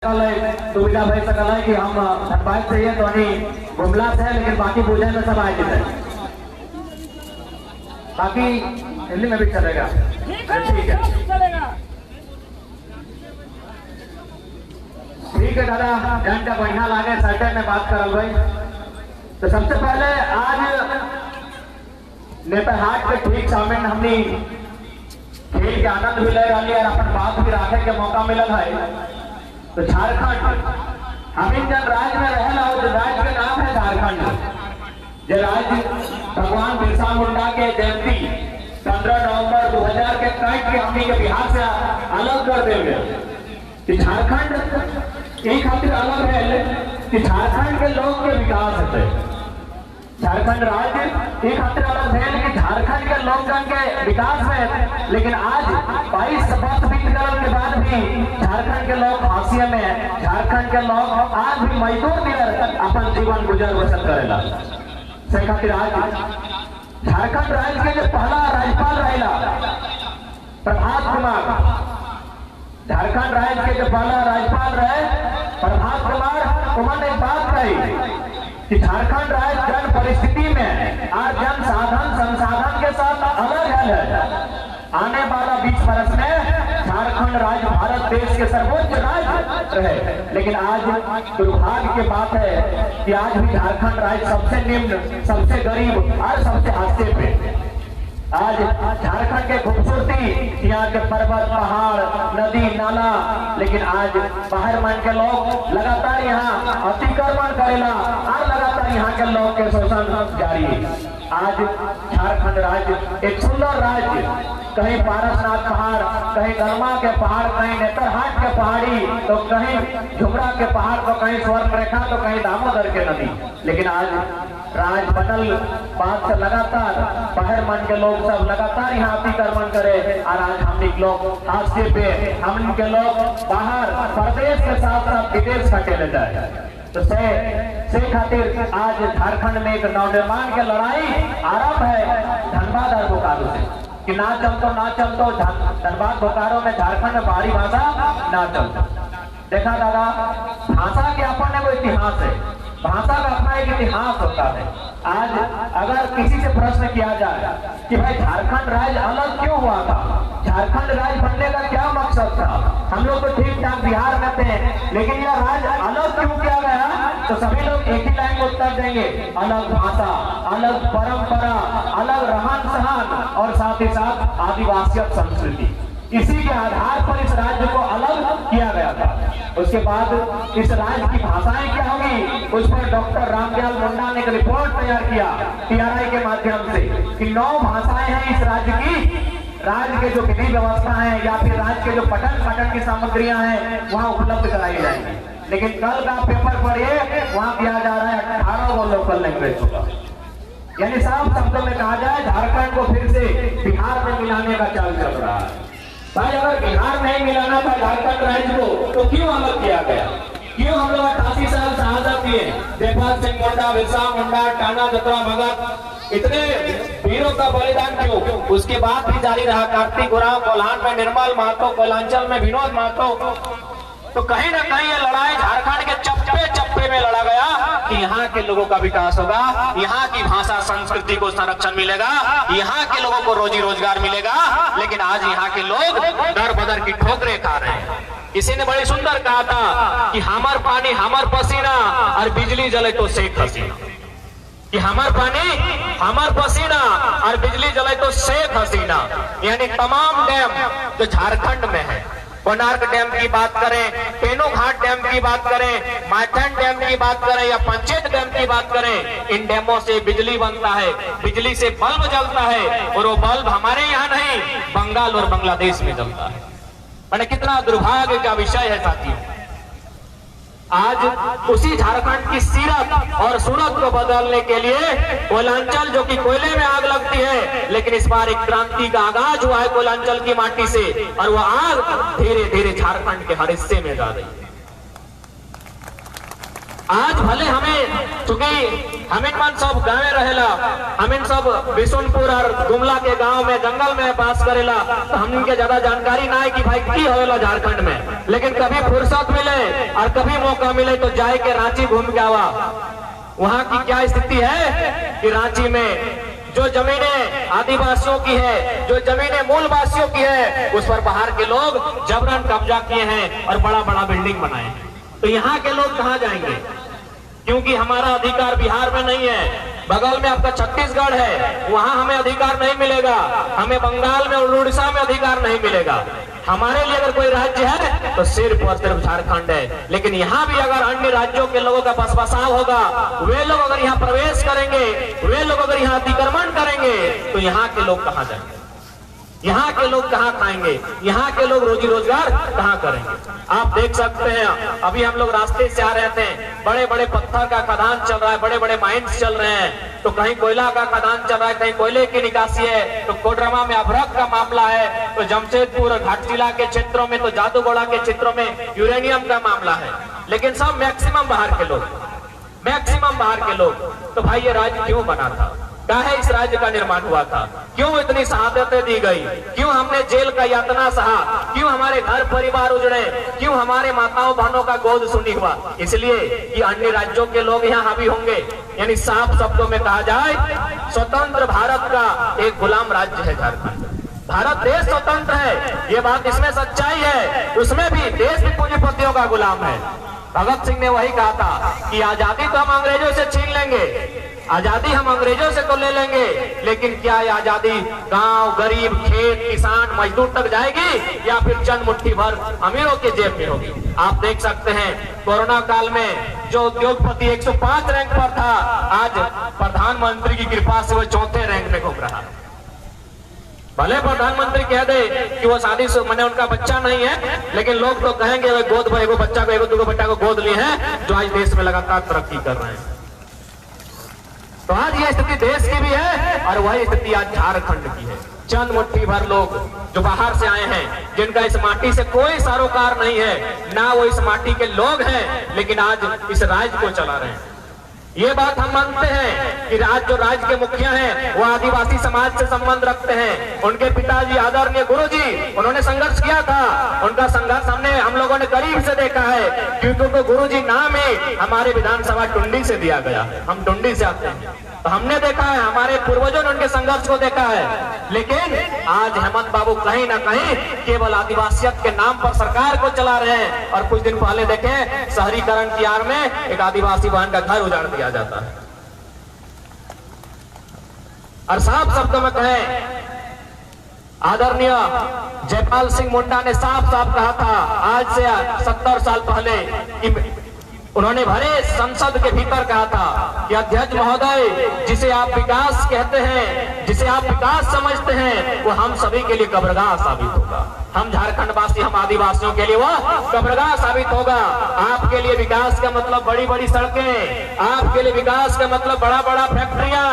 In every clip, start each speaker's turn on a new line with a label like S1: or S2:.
S1: सुविधा भाई सकल है कि हम धनबाद से है तो नहीं गुमला से है, लेकिन बाकी पूजा में सब आए थे, बाकी हिंदी में भी चलेगा। ठीक है दादा, जन का बढ़िया लागे सर्टे में बात करल भाई। तो सबसे पहले आज नेतरहाट के ठीक सामने हमने खेल के आनंद भी ले रही और अपन बात भी रखे के मौका मिलल है। तो झारखंड हम जब राज्य में रहना हो, जो राज्य का नाम है झारखंड, जो राज्य भगवान बिरसा मुंडा के जयंती 15 नवंबर 2000 के काट के हमने के बिहार से अलग कर दे गए। झारखंड एक खातिर अलग है कि झारखंड के लोग के विकास होते, झारखंड राज्य एक खातिर अलग है कि झारखंड के लोकजन के विकास में। लेकिन आज 22 वर्ष बीत गए के बाद भी झारखंड के लोग हाशिए में है। झारखंड के लोग आज भी मजदूर दिलर अपन जीवन गुजर बसर करेला। से खातिर आज झारखंड राज्य के जो पहला राज्यपाल रहेला प्रभात कुमार, झारखंड राज्य के जो पहला राज्यपाल रहे प्रभात कुमार, उन्होंने बात कही कि झारखंड राज्य जन परिस्थिति में और जन साधन संसाधन के साथ अलग है। आने वाला 20 वर्ष में झारखंड राज्य भारत देश के सर्वोच्च राज्य रहे। लेकिन आज दुर्भाग्य की बात है कि आज भी झारखंड राज्य सबसे निम्न, सबसे गरीब और सबसे हाशिए पे। आज झारखंड के खूबसूरती, यहाँ के पर्वत पहाड़ नदी नाला, लेकिन आज बाहर मन के लोग लगातार यहाँ अतिक्रमण करेला और लगातार यहाँ के लोग के शोषण जारी है। आज झारखंड राज्य एक सुंदर राज्य, कहीं पारसनाथ पहाड़, कहीं गरमा के पहाड़, कहीं नेतरहाट के पहाड़ी, तो कहीं झुमरा के पहाड़, तो कहीं स्वर्ण रेखा, तो कहीं दामोदर के नदी। लेकिन आज राज बदल बात से लगातार बाहर मन के लोग सब लगातार यहाँ अतिक्रमण करे और आज हम लोग हाशिए पे, हम के लोग बाहर प्रदेश के साथ साथ विदेश खटे ले जाए। तो से खातिर आज झारखंड में एक नवनिर्माण की लड़ाई आरंभ है धनबाद और बोकारो से कि ना चलतो धनबाद बोकारो में झारखंड में बाहरी भाषा ना चलतो। देखा दादा, भाषा के अपन वो इतिहास है, भाषा का अपना एक इतिहास होता है। आज अगर किसी से प्रश्न किया जाए कि भाई झारखंड राज्य अलग क्यों हुआ था, झारखंड राज्य बनने का क्या मकसद था, हम लोग तो ठीक ठाक बिहार में थे, लेकिन यह राज्य अलग क्यों किया गया, तो सभी लोग एक ही लाइन में उत्तर देंगे, अलग भाषा, अलग परंपरा, अलग रहन सहन और साथ ही साथ आदिवासी संस्कृति। इसी के आधार पर इस राज्य को अलग किया गया था। उसके बाद इस राज्य की भाषाएं क्या होंगी, उस पर डॉक्टर रामदयाल मुंडा ने एक रिपोर्ट तैयार किया TRI के माध्यम से कि 9 भाषाएं हैं इस राज्य की। राज्य के जो विधि व्यवस्था है या फिर राज्य के जो पठन की सामग्रियां हैं वहां उपलब्ध कराई जाएंगी। लेकिन कल का पेपर पढ़िए, वहां दिया जा रहा है 18 गो लोकल लैंग्वेज होगा। यानी साफ शब्दों में कहा जाए झारखंड को फिर से बिहार में मिलाने का चाल चल रहा है। भाई अगर बिहार नहीं मिलाना था झारखंड राज्य को, तो क्यों अलग किया गया, क्यों हम लोग 88 साल शहादत दिए, जयपाल सिंह मुंडा, बिरसा मुंडा, टाना जतरा भगत, इतने वीरों का बलिदान क्यों? उसके बाद भी जारी रहा। कार्तिक उरांव कोल्हान में निर्मल महतो, कोयलांचल में विनोद महतो। तो कहीं ना कहीं ये लड़ाई झारखंड के चप्पे चप्पे में लड़ा गया कि यहाँ के लोगों का विकास होगा, यहाँ की भाषा संस्कृति को संरक्षण मिलेगा, यहाँ के लोगों को रोजी रोजगार मिलेगा। लेकिन आज यहाँ के लोग दर बदर की ठोकरें खा रहे हैं। किसी ने बड़ी सुंदर कहा था कि हमर पानी हमर पसीना और बिजली जले तो शेख हसीना, कि हमर पानी हमर पसीना और बिजली जले तो शेख हसीना। यानी तमाम डैम जो झारखंड में है, कोणार्क डैम की बात करें, पेनो घाट डैम की बात करें, माइथन डैम की बात करें या पंचेत डैम की बात करें, इन डैमों से बिजली बनता है, बिजली से बल्ब जलता है और वो बल्ब हमारे यहाँ नहीं बंगाल और बांग्लादेश में जलता है। मैंने कितना दुर्भाग्य का विषय है साथियों। आज उसी झारखंड की सीरत और सूरत को बदलने के लिए कोयलांचल, जो कि कोयले में आग लगती है, लेकिन इस बार एक क्रांति का आगाज हुआ है कोयलांचल की माटी से और वह आग धीरे धीरे झारखंड के हर हिस्से में जा रही है।
S2: आज भले हमें चूंकि हमें मन सब गाँव रहेला, हमें सब बिशुनपुर और गुमला के गांव में जंगल में पास करेला, तो हमके ज्यादा जानकारी ना है कि भाई की होवेला झारखंड में। लेकिन कभी फुर्सत मिले और कभी मौका मिले तो जाए के रांची घूम के आवा। वहां की क्या स्थिति है कि रांची में जो जमीनें आदिवासियों की है, जो जमीनें मूलवासियों की है, उस पर बाहर के लोग जबरन कब्जा किए हैं और बड़ा बड़ा बिल्डिंग बनाए हैं। तो यहाँ के लोग कहाँ जाएंगे? क्योंकि हमारा अधिकार बिहार में नहीं है, बगल में आपका छत्तीसगढ़ है, वहां हमें अधिकार नहीं मिलेगा, हमें बंगाल में और उड़ीसा में अधिकार नहीं मिलेगा। हमारे लिए अगर कोई राज्य है तो सिर्फ और सिर्फ झारखंड है। लेकिन यहाँ भी अगर अन्य राज्यों के लोगों का बसबसाव होगा, वे लोग अगर यहाँ प्रवेश करेंगे, वे लोग अगर यहाँ अतिक्रमण करेंगे, तो यहाँ के लोग कहाँ जाएंगे? यहाँ के लोग कहाँ खाएंगे? यहाँ के लोग रोजी रोजगार कहाँ करेंगे? आप देख सकते हैं, अभी हम लोग रास्ते से आ रहे थे, बड़े बड़े पत्थर का खदान चल रहा है, बड़े बड़े माइंस चल रहे हैं, तो कहीं कोयला का खदान चल रहा है, कहीं कोयले की निकासी है, तो कोडरमा में अभ्रक का मामला है, तो जमशेदपुर घाटशिला के क्षेत्रों में, तो जादूगोड़ा के क्षेत्रों में यूरेनियम का मामला है। लेकिन सब मैक्सिमम बाहर के लोग, मैक्सिमम बाहर के लोग। तो भाई ये राज्य क्यों बना था? काहे इस राज्य का निर्माण हुआ था? क्यों इतनी शहादतें दी गई? क्यों हमने जेल का यातना सहा? क्यों हमारे घर परिवार उजड़े? क्यों हमारे माताओं बहनों का गोद सुनी हुआ? इसलिए कि अन्य राज्यों के लोग यहाँ हावी होंगे। यानी साफ शब्दों में कहा जाए, स्वतंत्र भारत का एक गुलाम राज्य है झारखंड। भारत देश स्वतंत्र है, ये बात इसमें सच्चाई है, उसमें भी देश भी पूंजीपतियों का गुलाम है। भगत सिंह ने वही कहा था कि आजादी तो हम अंग्रेजों से छीन लेंगे, आजादी हम अंग्रेजों से तो ले लेंगे, लेकिन क्या ये आजादी गांव, गरीब, खेत, किसान, मजदूर तक जाएगी या फिर चंद मुट्ठी भर अमीरों के जेब में होगी? आप देख सकते हैं कोरोना काल में जो उद्योगपति 105 रैंक पर था, आज प्रधानमंत्री की कृपा से वो 4थे रैंक में घूम रहा है। भले प्रधानमंत्री कह दे कि वो शादी से मैंने उनका बच्चा नहीं है, लेकिन लोग तो कहेंगे वे गोद में एगो बच्चा को, एगो दूगो बच्चा को गोद लिए हैं, जो आज देश में लगातार तरक्की कर रहे हैं। तो आज ये स्थिति देश की भी है और वही स्थिति आज झारखंड की है। चंद मुट्ठी भर लोग जो बाहर से आए हैं, जिनका इस माटी से कोई सरोकार नहीं है, ना वो इस माटी के लोग हैं, लेकिन आज इस राज्य को चला रहे हैं। ये बात हम मानते हैं कि जो राज्य के मुखिया हैं वो आदिवासी समाज से संबंध रखते हैं। उनके पिताजी आदरणीय गुरुजी, उन्होंने संघर्ष किया था, उनका संघर्ष हमने हम लोगों ने करीब से देखा है, क्योंकि उनको गुरुजी नाम ही हमारे विधानसभा टुंडी से दिया गया। हम टुंडी से आते हैं, तो हमने देखा है, हमारे पूर्वजों ने उनके संघर्ष को देखा है। लेकिन आज हेमंत बाबू कहीं ना कहीं केवल आदिवासियत के नाम पर सरकार को चला रहे हैं। और कुछ दिन पहले देखें, शहरीकरण की आड़ में एक आदिवासी बहन का घर उजाड़ दिया जाता है। और साफ शब्दों में कहें, आदरणीय जयपाल सिंह मुंडा ने साफ साफ कहा था आज से 70 साल पहले कि उन्होंने भरे संसद के भीतर कहा था कि अध्यक्ष महोदय, जिसे आप विकास कहते हैं, जिसे आप विकास समझते हैं, वो हम सभी के लिए कब्रगाह साबित होगा। हम झारखंड वासी, हम आदिवासियों के लिए वो कब्रगाह साबित होगा। आपके लिए विकास का मतलब बड़ी बड़ी सड़कें, आपके लिए विकास का मतलब बड़ा बड़ा फैक्ट्रियां,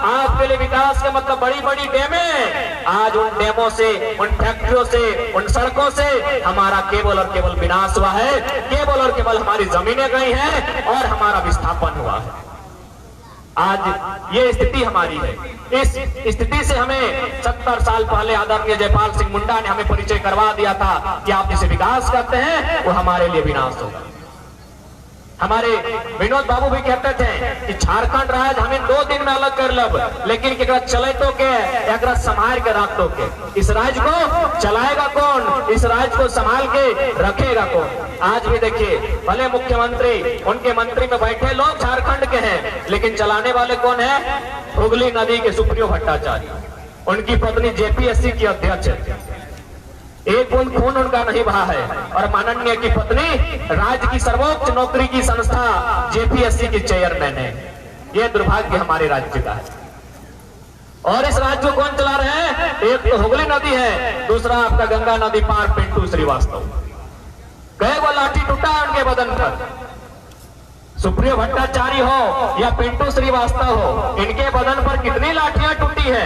S2: आपके लिए विकास का मतलब बड़ी बड़ी डैमें। आज उन डैमों से, उन फैक्ट्रियों से, उन सड़कों से हमारा केवल और केवल विनाश हुआ है, केवल और केवल हमारी जमीनें गई हैं और हमारा विस्थापन हुआ है। आज ये स्थिति हमारी है। इस स्थिति से हमें 70 साल पहले आदरणीय जयपाल सिंह मुंडा ने हमें परिचय करवा दिया था कि आप जिसे विकास करते हैं वो हमारे लिए विनाश होगा। हमारे विनोद बाबू भी कहते थे कि झारखंड राज्य हमें 2 दिन में अलग कर लब, लेकिन चले तो के संभाल के रख दो के। इस राज्य को चलाएगा कौन? इस राज्य को संभाल के रखेगा कौन? आज भी देखिए, भले मुख्यमंत्री, उनके मंत्री में बैठे लोग झारखंड के हैं, लेकिन चलाने वाले कौन है? हुगली नदी के सुप्रियो भट्टाचार्य, उनकी पत्नी जेपीएससी की अध्यक्ष है, एक बूंद खून उनका नहीं बहा है। और माननीय की पत्नी राज्य की सर्वोच्च नौकरी की संस्था जेपीएससी की चेयरमैन है। यह दुर्भाग्य हमारे राज्य का है। और इस राज्य को कौन चला रहे हैं? एक तो हुगली नदी है, दूसरा आपका गंगा नदी पार पिंटू श्रीवास्तव। कई वो लाठी टूटा है उनके बदन पर। सुप्रियो भट्टाचार्य हो या पिंटू श्रीवास्तव हो, इनके बदन पर कितनी लाठियां टूटी है,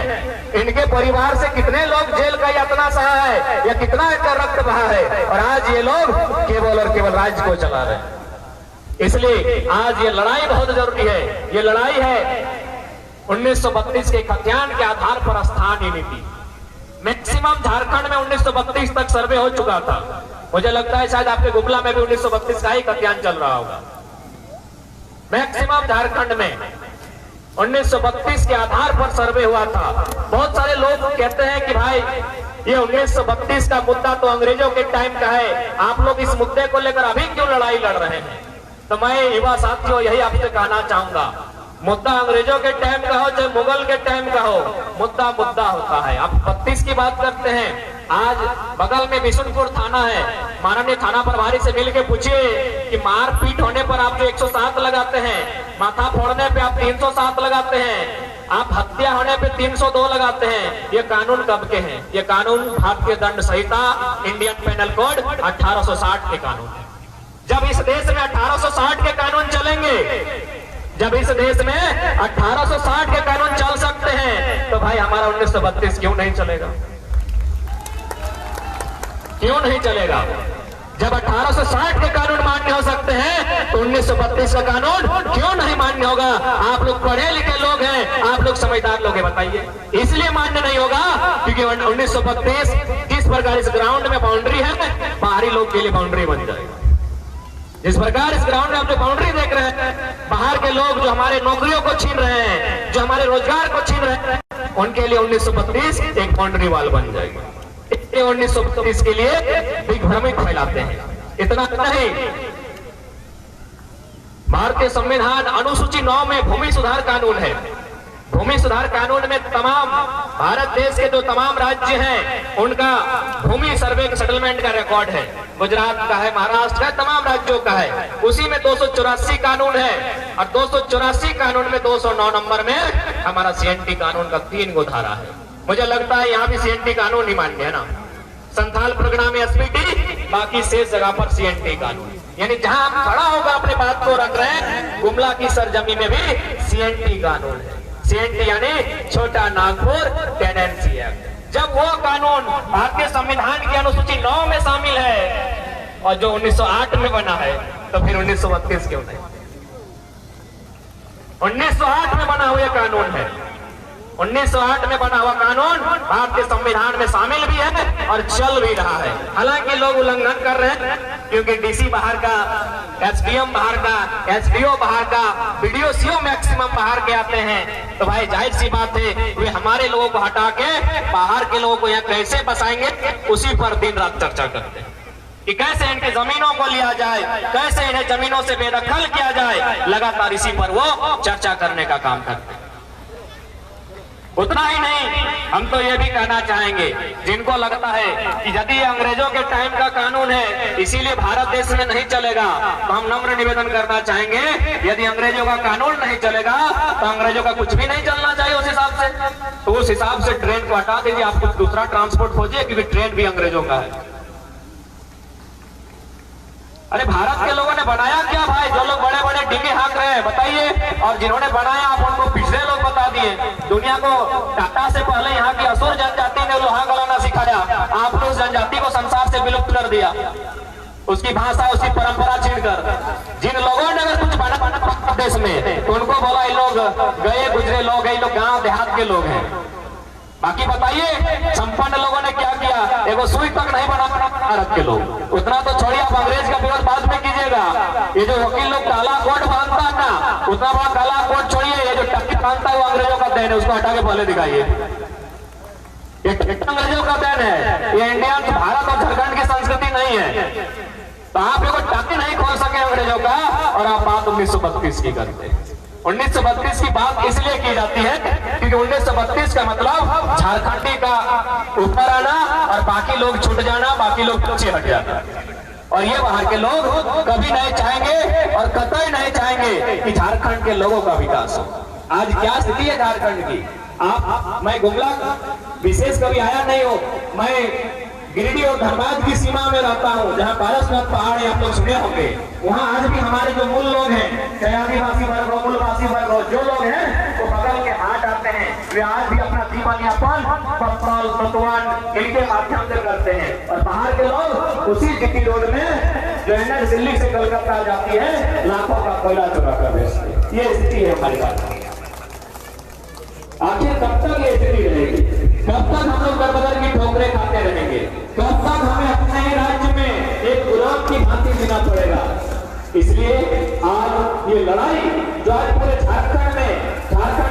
S2: इनके परिवार से कितने लोग जेल का यातना सहा है या कितना इनका रक्त बहा है, और आज ये लोग केवल और केवल राज्य को चला रहे हैं। इसलिए आज ये लड़ाई बहुत जरूरी है। ये लड़ाई है 1932 के खतियान के आधार पर स्थानीय नीति। मैक्सिमम झारखंड में 1932 तक सर्वे हो चुका था। मुझे लगता है शायद आपके गुमला में भी 1932 का ही खतियान चल रहा होगा। मैक्सिमम झारखंड में 1932 के आधार पर सर्वे हुआ था। बहुत सारे लोग कहते हैं कि भाई ये 1932 का मुद्दा तो अंग्रेजों के टाइम का है, आप लोग इस मुद्दे को लेकर अभी क्यों लड़ाई लड़ रहे हैं। तो मैं युवा साथियों यही आपसे कहना चाहूंगा, मुद्दा अंग्रेजों के टाइम का हो चाहे मुगल के टाइम का हो, मुद्दा मुद्दा होता है। आप 32 की बात करते हैं, आज बगल में बिशुनपुर थाना है, माननीय थाना प्रभारी से मिलकर पूछिए कि मारपीट होने पर आप जो 107 लगाते हैं, माथा फोड़ने पे आप 307 लगाते हैं, आप हत्या होने पे 302 लगाते हैं, ये कानून कब के हैं? ये कानून भारतीय दंड संहिता इंडियन पेनल कोड 1860 के कानून है। जब इस देश में 1860 के कानून चलेंगे, जब इस देश में 1860 के कानून चल सकते हैं, तो भाई हमारा 1932 क्यों नहीं चलेगा? क्यों नहीं चलेगा? जब 1860 के कानून मान्य हो सकते हैं तो 1932 का कानून क्यों नहीं मान्य होगा? आप लोग पढ़े लिखे लोग हैं, आप लोग समझदार लोग हैं, बताइए। इसलिए मान्य नहीं होगा क्योंकि 1932 जिस प्रकार इस ग्राउंड में बाउंड्री है, बाहरी लोग के लिए बाउंड्री बन जाएगी। जिस प्रकार इस ग्राउंड में आप जो बाउंड्री देख रहे हैं, बाहर के लोग जो हमारे नौकरियों को छीन रहे हैं, जो हमारे रोजगार को छीन रहे हैं, उनके लिए 1932 एक बाउंड्री वॉल बन जाएगी। 1932 के लिए दिग्भ्रमित फैलाते हैं। इतना नहीं, भारतीय संविधान अनुसूची 9 में भूमि सुधार कानून है। भूमि सुधार कानून में तमाम भारत देश के जो तमाम राज्य हैं उनका भूमि सर्वे सेटलमेंट का रिकॉर्ड है। गुजरात का है, महाराष्ट्र का, तमाम राज्यों का है। उसी में 284 कानून है और 284 कानून में 209 नंबर में हमारा सीएनटी कानून का 3 गो धारा है। मुझे लगता है यहाँ भी सीएनटी कानून ही मान्य है ना। संथाल परगना में एसपीटी, बाकी शेष जगह पर सीएनटी कानून, यानी जहां आप खड़ा होगा अपने बात को रख रहे हैं, गुमला की सरजमी में भी सीएनटी कानून है। सीएनटी यानी छोटा नागपुर टेनेंसी एक्ट। जब वो कानून भारतीय संविधान की अनुसूची 9 में शामिल है और जो 1908 में बना है, तो फिर 1932 क्यों नहीं? 1908 में बना हुआ कानून है। 1908 में बना हुआ कानून भारतीय संविधान में शामिल भी है और चल भी रहा है। हालांकि लोग उल्लंघन कर रहे हैं क्योंकि डीसी बाहर का, एसडीएम बाहर का, एसडीओ बाहर का, बीडीओ सीओ मैक्सिमम बाहर के आते हैं। तो भाई जाहिर सी बात है वे हमारे लोगों को हटा के बाहर के लोगों को यहाँ कैसे बसाएंगे, उसी पर दिन रात चर्चा करते हैं कि कैसे इनकी जमीनों को लिया जाए, कैसे इन्हें जमीनों से बेदखल किया जाए। लगातार इसी पर वो चर्चा करने का काम करते हैं। उतना ही नहीं, हम तो ये भी कहना चाहेंगे जिनको लगता है कि यदि अंग्रेजों के टाइम का कानून है इसीलिए भारत देश में नहीं चलेगा, तो हम नम्र निवेदन करना चाहेंगे यदि अंग्रेजों का कानून नहीं चलेगा तो अंग्रेजों का कुछ भी नहीं चलना चाहिए उस हिसाब से। तो उस हिसाब से ट्रेन को हटा दीजिए, आप कुछ दूसरा ट्रांसपोर्ट खोजिए, क्योंकि ट्रेन भी अंग्रेजों का है। अरे भारत के लोगों ने बनाया क्या भाई? जो लोग बड़े बड़े डिंगे हाँक रहे हैं बताइए, और जिन्होंने बनाया आप उनको पिछले लोग बता दिए। दुनिया को टाटा से पहले यहाँ की असुर जनजाति ने लोहा गलाना सिखाया, आपने उस जनजाति को संसार से विलुप्त कर दिया, उसकी भाषा, उसकी परंपरा छीनकर। जिन लोगों ने अगर कुछ बना देश में तो उनको बोला ये लोग गए गुजरे लोग हैं, ये लोग गाँव देहात के लोग हैं। बाकी बताइए संपन्न लोगों ने क्या किया? एगो सुई तक नहीं बना भारत के लोग। उतना तो छोड़िए, आप अंग्रेज का विरोध बाद में कीजिएगा। ये जो वकील लोग काला कोट बांधता है ना, उतना बड़ा काला कोट छोड़िए, ये जो टक्की बांधता है वो अंग्रेजों का देन है, उसको हटा के पहले दिखाइए। ये अंग्रेजों का देन है, ये इंडिया, भारत और झारखंड की संस्कृति नहीं है। तो आप एगो टक्की नहीं खोल सके अंग्रेजों का, और आप बात 1932 की करते हैं। 1932 की बात इसलिए की जाती है क्योंकि 1932 का मतलब झारखंडी का ऊपर आना और बाकी लोग छूट जाना, बाकी लोग पीछे हट जाना। और ये बाहर के लोग कभी नहीं चाहेंगे और कतई नहीं चाहेंगे कि झारखंड के लोगों का विकास हो। आज क्या स्थिति है झारखंड की? मैं गुमला विशेष कभी आया नहीं हो, मैं गिरिडीह और धनबाद की सीमा में रहता हूँ, जहाँ पारसनाथ पहाड़ आप लोग सुने होंगे। वहाँ आज भी हमारे जो मूल लोग हैं, चाहे आदिवासी वर्ग हो, मूलवासी वर्ग हो, जो लोग हैं वो बगल के हाट आते
S1: करते हैं वे आज भी अपना जीवन यापन पेट्रोल पटवान इनके माध्यम से करते हैं। और बाहर के लोग उसी जीटी रोड में जो है दिल्ली से कलकत्ता जाती है लाखों का कोयला चुरा कर बेचते हैं। ये स्थिति है हमारी बात। आखिर कब तक ये स्थिति रहेगी? कब तक हम लोग दर की ठोकरें खाते रहेंगे? कब तक हमें अपने राज्य में एक गुलाम की भांति जीना पड़ेगा? इसलिए आज ये लड़ाई जो आज पूरे झारखंड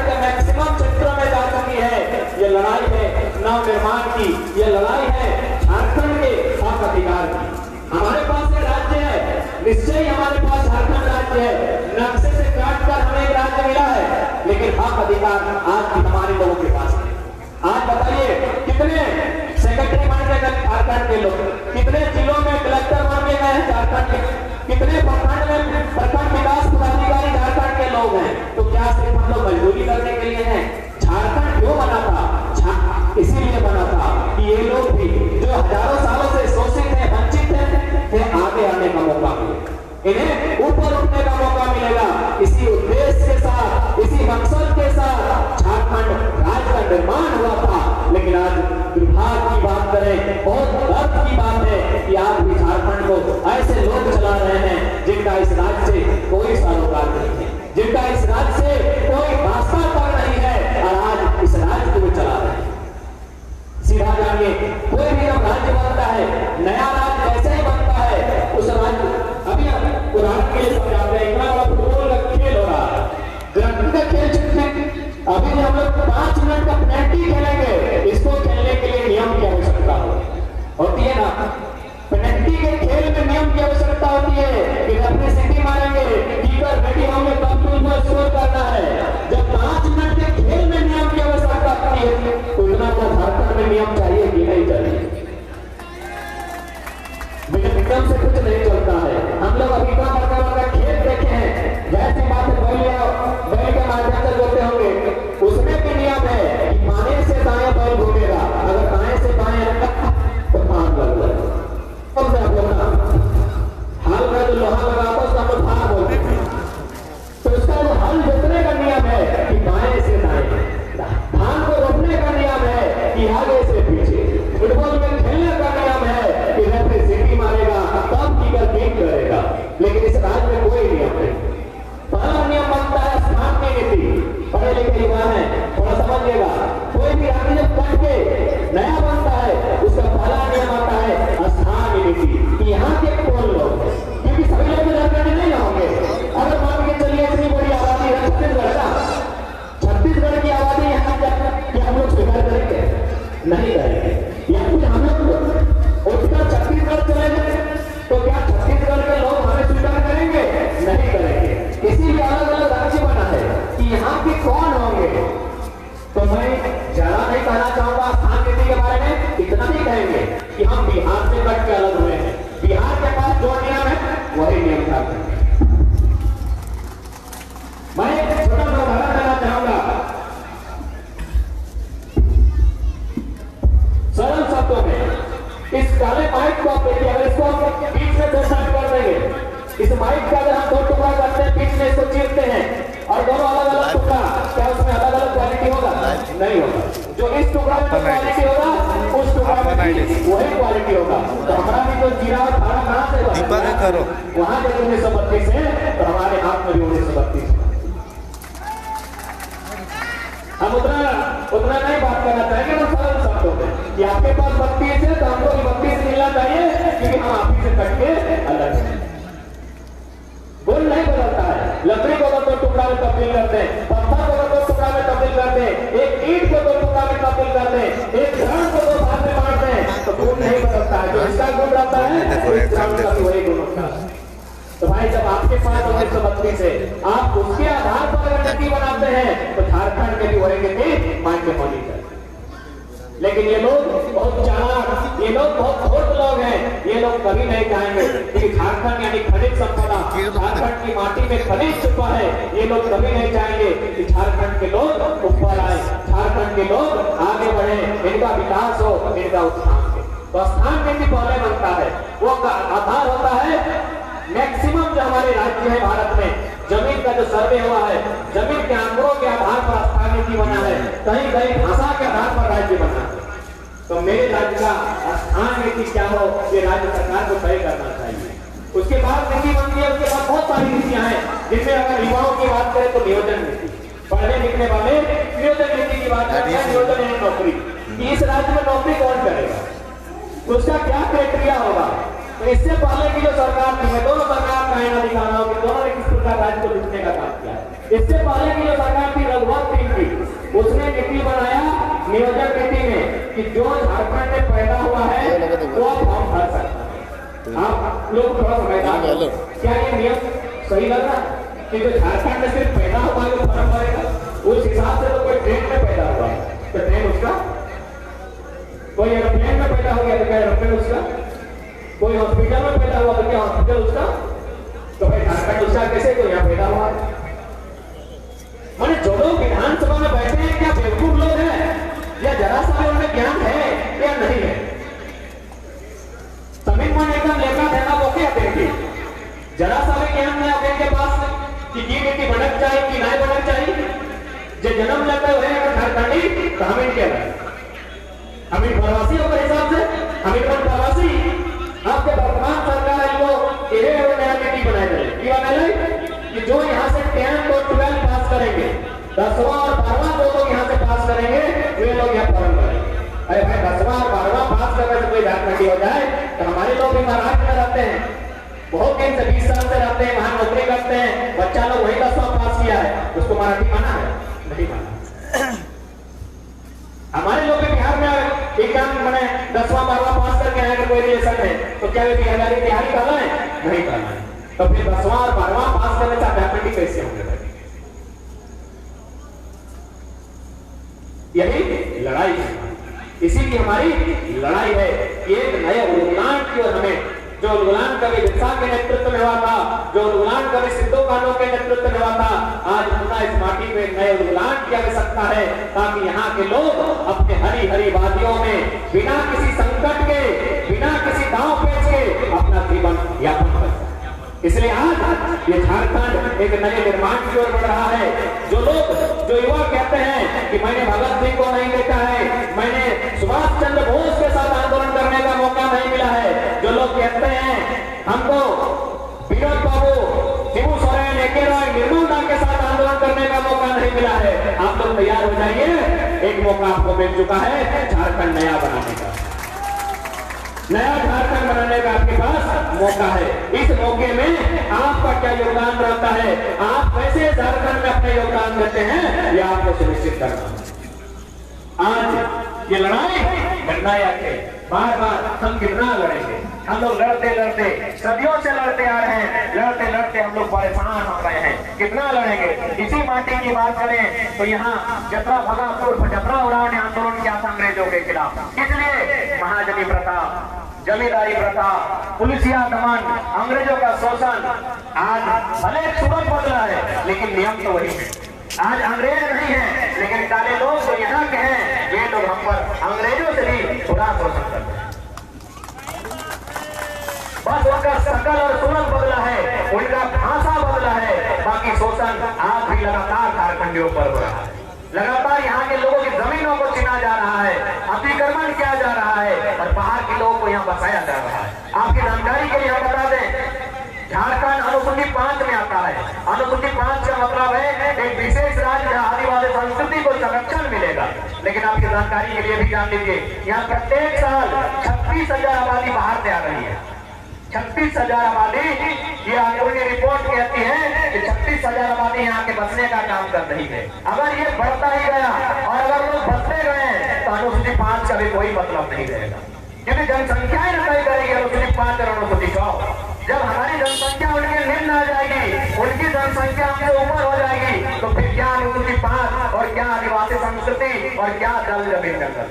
S1: के मैक्सिमम क्षेत्रों में जा चुकी है, ये लड़ाई है नव निर्माण की, ये लड़ाई है झारखंड के हक अधिकार की। हमारे पास एक राज्य है, निश्चय ही हमारे पास झारखंड राज्य है, नक्शे से काटकर हमें एक राज्य मिला है, लेकिन हक अधिकार आज भी हमारे लोगों के पास है। आज बताइए कितने सेक्रेटरी बन के गए झारखंड के लोग, कितने जिलों में कलेक्टर बन के गए हैं झारखंड के, कितने प्रखंड में प्रखंड विकास पदाधिकारी झारखंड के लोग हैं। तो क्या सिर्फ हम लोग मजदूरी करने के लिए हैं? झारखंड क्यों बना था? इसीलिए बना था कि ये लोग भी जो हजारों सालों से शोषित हैं, वंचित हैं, आगे आने का मौका मिले, इन्हें ऊपर उठने का मौका मिलेगा। इसी उद्देश्य के साथ, इसी मकसद के साथ झारखंड राज्य का निर्माण हुआ था। लेकिन आज दुर्भाग्य की बात करें, बहुत दर्द की बात है कि आज भी झारखंड को ऐसे लोग चला रहे हैं जिनका इस राज्य से कोई सरोकार नहीं है, जिनका इस राज्य से कोई वास्ता तक नहीं है, और आज इस राज्य को चला रहे हैं। सीधा जानिए, कोई भी जब राज्य बनता है, नया राज्य जैसे ही बनता है, उस राज्य अभी उदाहरण के लिए समझाते हैं, इतना बड़ा फुटबॉल का खेल हो रहा है, का खेल अभी हम लोग 5 मिनट का पेनल्टी खेलेंगे, इसको खेलने के लिए नियम की आवश्यकता होती है ना। पेनल्टी के खेल में नियम की आवश्यकता होती है कि अपने सिटी मारेंगे, कीपर रेडी होंगे, तब तो स्कोर करना है। जब 5 मिनट के खेल में नियम की आवश्यकता होती है, तो इतना तो झारखंड में नियम चाहिए कि नहीं चाहिए? नियम से कुछ नहीं चलता है। हम लोग अभी का खेल देखे हैं, जैसी बात बैल के माध्यम से जोते होंगे, उसमें भी नियम है कि बाएं से दाएं बैल घूमेगा, अगर दाएं से बाएं तो भाग लग जाएगा। हल में जो लोहा लगा था उसका हम भाग बोलते हैं, तो उसका जो हल जोतने का नियम है कि बाएं से दाएं, धान को रोपने का नियम है कि आगे से पीछे, फुटबॉल में खेलने का नियम है कि रेफरी सीटी मारेगा तब कीपर गेंद करेगा। लेकिन इस राज्य में कोई नियम नहीं। पहला नियम बनता है स्थान की नीति। पढ़े लिखे युवा है, थोड़ा समझिएगा, कोई भी राज्य जब कट के नया बनता है, उसका पहला नियम आता है स्थान की नीति कि यहाँ के कौन लोग, क्योंकि सभी लोग झारखंड नहीं होंगे। अगर मान के चलिए इतनी बड़ी आबादी है छत्तीसगढ़ की आबादी यहाँ कि हम लोग स्वीकार करेंगे? नहीं करेंगे। या फिर हम लोग उठकर छत्तीसगढ़ चले जाए तो क्या छत्तीसगढ़ के लोग हमें स्वीकार करेंगे? नहीं करेंगे। इसीलिए अलग अलग राज्य बना है कि यहाँ के कौन होंगे। तो मैं ज्यादा नहीं कहना चाहूंगा स्थान नीति के बारे में, इतना ही कहेंगे कि हम बिहार से कट के अलग हुए हैं। बिहार के पास जो नियम है वही नियम था। मैं एक छोटा सा उदाहरण देना चाहूंगा सरल शब्दों में। इस काले माइक को आप देखिए, अगर इसको हम बीच में 2 साइड कर देंगे, इस माइक का अगर हम 2 टुकड़ा करते हैं, बीच में इसको चीरते हैं और दोनों अलग अलग टुकड़ा, क्या उसमें अलग अलग क्वालिटी होगा? नहीं होगा। जो इस टुकड़ा में क्वालिटी होगा, उस टुकड़ा में वही क्वालिटी होगा। तो हमारा भी जो जीरा और खाना कहाँ से करो, वहां जब 1932 है तो हमारे हाथ में भी 1932 है। हम उतना नहीं बात करना चाहेंगे, हम सरल शब्दों में कि आपके पास 32 है तो हमको 32 मिलना चाहिए, क्योंकि हम आप ही से कट के अलग हैं। गुण नहीं बदलता है। लकड़ी को 2 टुकड़ा में तब्दील करते हैं, पत्थर को 2 टुकड़ा में तब्दील करते हैं, एक ईंट को 2 टुकड़ा में तब्दील करते हैं, एक धन को 2 भाग में बांटते हैं, तो गुण नहीं बदलता है। जो इसका गुण रहता है उसका वही गुण होता है। तो भाई जब आपके पास 1932 है, आप उसके आधार पर अगर नीति बनाते हैं तो झारखंड के भी वही नीति मांग में होनी चाहिए। लेकिन ये लोग बहुत चालाक, ये लोग बहुत खोट लोग हैं, ये लोग कभी नहीं चाहेंगे कि झारखंड यानी खनिज संपदा, झारखंड की माटी में खनिज छुपा है, ये लोग कभी नहीं चाहेंगे कि झारखंड के लोग ऊपर आए, झारखंड के लोग आगे बढ़े, इनका विकास हो, इनका उत्थान हो। तो स्थान नीति पहले बनता है, वो आधार होता है मैक्सिमम जो हमारे राज्य है भारत में, जमीन का जो सर्वे हुआ है, जमीन के आंकड़ों के आधार पर स्थान नीति बना है, कहीं कहीं भाषा के आधार पर राज्य बना है। तो मेरे राज्य का स्थान नीति क्या हो, ये राज्य सरकार को तय करना चाहिए। उसके बाद नीति बनती है, उसके बाद बहुत सारी नीतियां हैं, जिसमें अगर युवाओं की बात करें तो नियोजन नीति, पढ़ने लिखने वाले नियोजन नीति की बात करते हैं। नियोजन यानी नौकरी, इस राज्य में नौकरी कौन करेगा, उसका क्या क्राइटेरिया होगा। तो इससे पहले की जो सरकार थी, मैं दोनों सरकार का आईना दिखा रहा हूँ कि दोनों ने किस प्रकार राज्य को लूटने का काम किया है। इससे पहले की जो सरकार थी रघुवंश सिंह की, उसने नीति बनाया नियोजन नीति में कि जो झारखंड में पैदा हुआ है वो फॉर्म भर सकता है। आप लोग थोड़ा समझदार, क्या ये नियम सही लग रहा है कि जो झारखंड में सिर्फ पैदा हुआ है वो फॉर्म भरेगा? उस हिसाब से तो कोई ट्रेन में पैदा हुआ है तो ट्रेन उसका, कोई एरोप्लेन में पैदा हो गया तो क्या एरोप्लेन उसका, कोई हॉस्पिटल में पैदा हुआ तो क्या हॉस्पिटल उसका। तो भाई झारखंड उसका कैसे, तो यहाँ पैदा हुआ। माने जो लोग विधानसभा में बैठे हैं क्या बेवकूफ लोग हैं, या जरा सा भी उनमें ज्ञान है या नहीं है? संविधान एकदम लेखा देना वो क्या देंगे, जरा सा भी ज्ञान नहीं आपके के पास कि ये नीति बनक चाहिए कि नहीं बनक चाहिए। जो जन्म लेते हुए अगर झारखंडी तो हमें क्या है, हमें प्रवासी होकर हिसाब से हमें प्रवासी आपके वर्तमान सरकार है वो नया नीति बनाए कि जो यहाँ से 10 और 12 पास करेंगे, 10वां और 12वां जो लोग यहाँ से पास करेंगे वे लोग यहाँ फॉर्म करेंगे। अरे भाई 10वां और 12वां पास करने से कोई झारखंडी हो जाए तो हमारे लोग भी महाराष्ट्र में रहते हैं, बहुत दिन से 20 साल से रहते हैं, वहां नौकरी करते हैं, बच्चा लोग वही 10वां पास किया है, उसको मराठी माना है नहीं माना। हमारे लोग भी बिहार में एग्जाम मैंने 10वां 12वां पास करके आए अगर कोई रिलेशन है तो क्या वे बिहारी बिहारी कहना है, नहीं कहना है। तो फिर 10वां और 12वां पास करने से झारखंडी कैसे होंगे? यही लड़ाई है, इसी की हमारी लड़ाई है। एक नए उलगुलान की ओर हमें, जो उलगुलान कवि बिरसा के नेतृत्व में हुआ था, जो उलगुलान कवि सिद्धू कान्हू के नेतृत्व में हुआ था, आज पुनः इस माटी में नए उलगुलान की आवश्यकता है ताकि यहाँ के लोग अपने हरी हरी वादियों में बिना किसी संकट के, बिना किसी दांव पेच के अपना जीवन यापन कर सकें। इसलिए आज ये झारखंड एक नए निर्माण की ओर बढ़ रहा है। जो लोग, जो युवा कहते हैं कि मैंने भगत सिंह को नहीं देखा है, मैंने सुभाष चंद्र बोस के साथ आंदोलन करने का मौका नहीं मिला है, जो लोग कहते हैं हमको विनोद बाबू, शिबू सोरेन, एके रॉय, निर्मल दास के साथ आंदोलन करने का मौका नहीं मिला है, आप लोग तैयार हो जाइए। एक मौका आपको मिल चुका है झारखंड नया बनाने का, नया झारखंड बनाने का आपके पास मौका है। इस मौके में आपका क्या योगदान रहता है, आप कैसे झारखंड में अपने योगदान देते हैं, यह आपको सुनिश्चित करना है। आज ये लड़ाई निर्णायक है, बार बार हम कितना लड़ेंगे, हम लोग लड़ते लड़ते सदियों से लड़ते आ रहे हैं, लड़ते लड़ते हम लोग परेशान हो गए हैं, कितना लड़ेंगे। इसी माटी की बात करें तो यहाँ जतरा भगापुर जतरा उड़ाव ने आंदोलन किया था अंग्रेजों के खिलाफ, इसलिए महाजनी प्रथा, जमींदारी प्रथा, पुलिसिया दमन, अंग्रेजों का शोषण। आज भले सूरत बदला है लेकिन नियम तो वही है। आज अंग्रेज नहीं है लेकिन काले लोग जो यहाँ के हैं वे लोग हम पर अंग्रेजों से भी थोड़ा शोषण करते हैं। बस उनका शकल और सूरत बदला है, उनका भाषा बदला है, बाकी शोषण आज भी लगातार झारखंडियों पर हो रहा है। लगातार यहाँ के लोगों की जमीनों को छीना जा रहा है, अतिक्रमण किया जा रहा है और बाहर के लोगों को यहाँ बसाया जा रहा है। आपकी जानकारी के लिए हम बता दें, झारखंड अनुसूची 5 में आता है। अनुसूची 5 का मतलब है एक विशेष राज्य जहाँ आदिवासी संस्कृति को संरक्षण मिलेगा। लेकिन आपकी जानकारी के लिए भी जान लीजिए, यहाँ प्रत्येक साल 36,000 आबादी बाहर से आ रही है। 36,000 आबादी, ये आंदोलन की रिपोर्ट कहती है कि 36,000 आबादी यहाँ के बसने का काम कर रही है। अगर ये बढ़ता ही गया और अगर लोग बसते गए तो अनुसूची 5 का भी कोई मतलब नहीं रहेगा, क्योंकि जनसंख्या तय करेगी अनुसूची 5 और अनुसूची 6। जब हमारी जनसंख्या उनके निम्न आ जाएगी, उनकी जनसंख्या हमसे ऊपर हो जाएगी, तो फिर क्या अनुसूची 5 और क्या आदिवासी संस्कृति और क्या जल जमीन जंगल।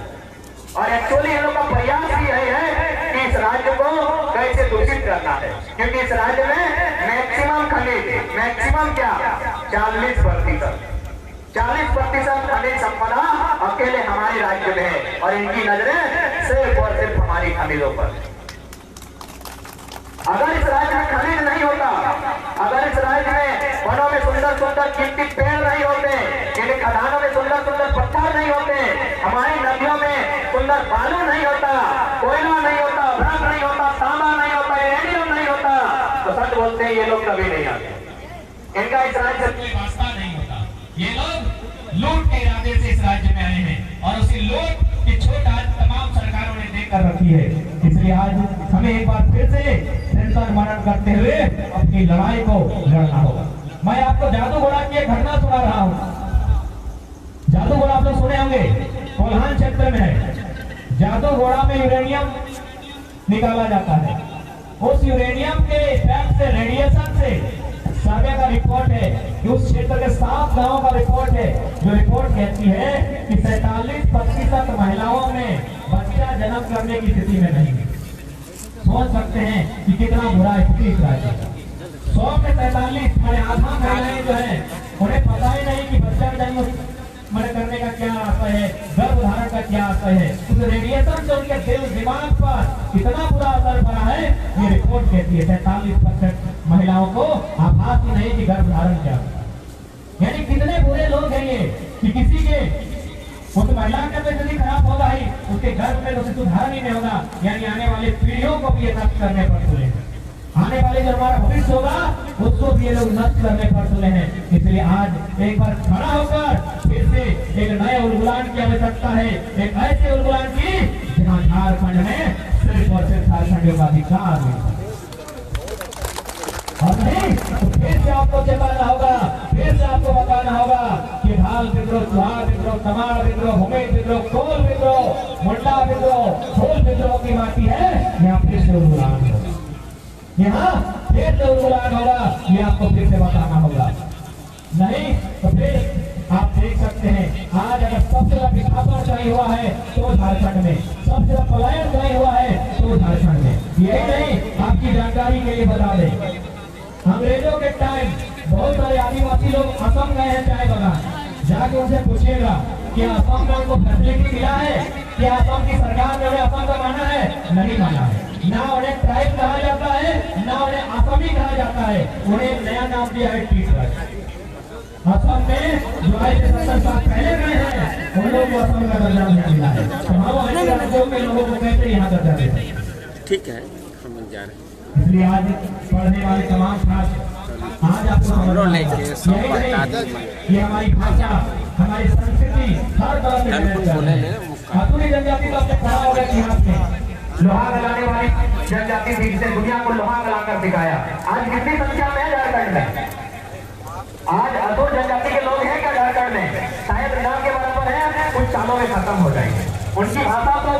S1: और एक्चुअली इन लोग का प्रयास ही है कि इस राज्य को कैसे दूषित करना है, क्योंकि इस राज्य में मैक्सिमम खनिज, मैक्सिमम क्या 40% खनिज संपदा अकेले हमारे राज्य में है और इनकी नजरें सिर्फ और सिर्फ हमारी खनिजों पर। अगर इस राज्य में खनिज नहीं होता, अगर इस राज्य में वनों में सुंदर सुंदर कीमती पेड़ नहीं होते, इनके खदानों में सुंदर सुंदर पत्थर नहीं होते, हमारी नदियों में सुंदर बालू नहीं होता, कोयला नहीं होता, भ्रम नहीं होता, तांबा नहीं होता, रेडियम नहीं होता, तो सच बोलते हैं ये लोग कभी नहीं आते। इनका इस राज्य से कोई वास्ता नहीं होता। ये लोग लूट के इरादे से इस राज्य में आए हैं और उसी लूट की छूट आज तमाम सरकारों ने देकर रखी है। इसलिए आज हमें एक बार फिर से चिंतन मनन करते हुए अपनी लड़ाई को लड़ना होगा। मैं आपको जादूगोड़ा की एक घटना सुना रहा हूँ। जादूगोड़ा आप लोग सुने होंगे, कोल्हान क्षेत्र में है। जादूगोड़ा में यूरेनियम निकाला जाता है। उस यूरेनियम के इफेक्ट से, रेडिएशन से सर्वे का रिपोर्ट है कि उस क्षेत्र के 7 गांवों का रिपोर्ट है, जो रिपोर्ट कहती है कि 47% महिलाओं में बच्चा जन्म करने की स्थिति में नहीं है। सोच सकते हैं कि कितना बुरा स्थिति इस राज्य का। 100 में 43 मैंने आधा महिलाएं जो है उन्हें पता ही नहीं कि बच्चा जन्म करने का क्या आशय है, गर्भ धारण का क्या आशय है। उस रेडिएशन से उनके दिल दिमाग पर इतना बुरा असर पड़ा है, ये रिपोर्ट कहती है 43% महिलाओं को आभास ही नहीं कि गर्भ धारण क्या है। यानी कितने बुरे लोग हैं ये कि किसी के उस महिला का तो स्थिति खराब होगा ही, उसके गर्भ में तो सुधार ही नहीं होगा। यानी आने वाली पीढ़ियों को भी ये नष्ट करने पर तुले हैं, आने वाले जो हमारा भविष्य होगा उसको भी ये लोग नष्ट करने पर तुले हैं। इसलिए आज एक बार खड़ा होकर फिर से एक नए उलगुलान की आवश्यकता है, एक ऐसे उलगुलान की जहाँ झारखंड में सिर्फ और सिर्फ झारखंडियों का अधिकार है। और नहीं तो फिर से आपको चेताना होगा, फिर से आपको बताना होगा कि भाल विद्रोह, चुहार विद्रोह, तमाड़ विद्रोह, भूमि विद्रोह, कोल विद्रोह, मुंडा विद्रोह, खोल विद्रोह की बाती है। यहाँ फिर से उलगुलान होगा, यहाँ फिर से उलगुलान होगा, ये आपको फिर से बताना होगा। नहीं तो फिर आप देख सकते हैं आज अगर सबसे ज्यादा विस्थापन चाहिए हुआ है तो झारखंड में, सबसे ज्यादा पलायन चाहिए हुआ है तो झारखंड में। यही नहीं, आपकी जानकारी के लिए बता दें, अंग्रेजों के टाइम बहुत सारे आदिवासी लोग असम गए हैं चाय बगान, जाके उनसे पूछिएगा कि असम में उनको फैसिलिटी मिला है, क्या असम की सरकार ने उन्हें असम का माना है? नहीं माना है। ना उन्हें ट्राइब कहा जाता है, ना उन्हें असमी कहा जाता है, उन्हें एक नया नाम दिया है टी ट्राइब। असम में जो आज से 70 साल पहले गए हैं उन लोगों को असम का दर्जा नहीं मिला है। तो हम अन्य राज्यों के लोगों को कैसे यहाँ दर्जा देते हैं?
S3: ठीक है, समझ जा रहे हैं।
S1: इसलिए आज पढ़ने वाले तमाम छात्र आज आपको ये हमारी भाषा, हमारी संस्कृति हर तरह से अतुली जनजाति का खड़ा हो गया इतिहास में। लोहा गलाने वाली जनजाति थी जिसे दुनिया को लोहा गलाकर दिखाया। आज कितनी संख्या में है झारखंड में? आज अतुल जनजाति के लोग हैं क्या झारखंड में? शायद नाम के बराबर है, कुछ सालों में खत्म हो जाएंगे। उनकी भाषा